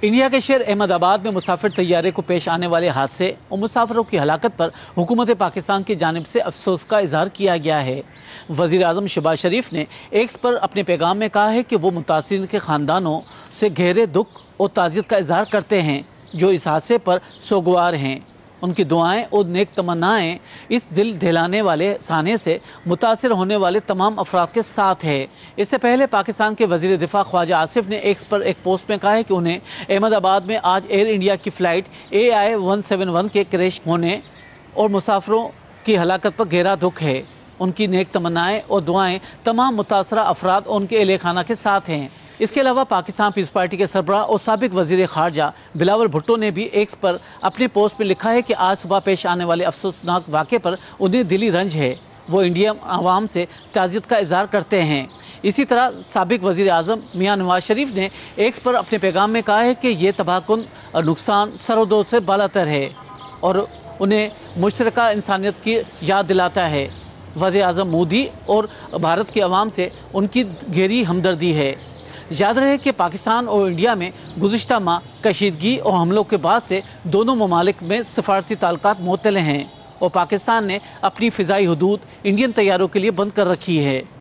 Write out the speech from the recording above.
India के शहर अहमदाबाद में मुसाफिर तैयारे को पेश आने वाले हादसे और मुसाफिरों की हलाकत पर हुकूमत पाकिस्तान की जानिब से अफसोस का इजहार किया गया है। वज़ीर आज़म शहबाज शरीफ ने एक्स पर अपने पैगाम में कहा है कि वो मुतासिरीन के ख़ानदानों से गहरे दुख और ताज़ियत का इजहार करते हैं जो इस हादसे पर सोगवार हैं। उनकी दुआएं और नेक तमन्नाएं इस दिल दहलाने वाले साने से मुतासिर होने वाले तमाम अफराद के साथ है। इससे पहले पाकिस्तान के वज़ीर दिफा ख्वाजा आसिफ ने एक्स पर एक पोस्ट में कहा है कि उन्हें अहमदाबाद में आज एयर इंडिया की फ़्लाइट AI-171 के क्रैश होने और मुसाफिरों की हलाकत पर गहरा दुख है। उनकी नेक तमन्नाएं और दुआएं तमाम मुतासरा अफराद और उनके अहले खाना के साथ हैं। इसके अलावा पाकिस्तान पीस पार्टी के सरबराह और साबिक वज़ीर ख़ारजा बिलावल भुट्टो ने भी एक्स पर अपने पोस्ट में लिखा है कि आज सुबह पेश आने वाले अफसोसनाक वाक़े पर उन्हें दिली रंज है। वो इंडिया आवाम से ताज़ियत का इजहार करते हैं। इसी तरह साबिक वज़ीर आज़म मियाँ नवाज शरीफ ने एक्स पर अपने पैगाम में कहा है कि ये तबाहकुन और नुकसान सरोदों से बालातर है और उन्हें मुश्तरका इंसानियत की याद दिलाता है। वज़ीर आज़म मोदी और भारत के अवाम से उनकी गहरी हमदर्दी है। याद रहे कि पाकिस्तान और इंडिया में गुज़िश्ता माह कशीदगी और हमलों के बाद से दोनों ममालिक में सफारती ताल्लुकात मुअत्तल हैं और पाकिस्तान ने अपनी फ़िज़ाई हदूद इंडियन तैयारों के लिए बंद कर रखी है।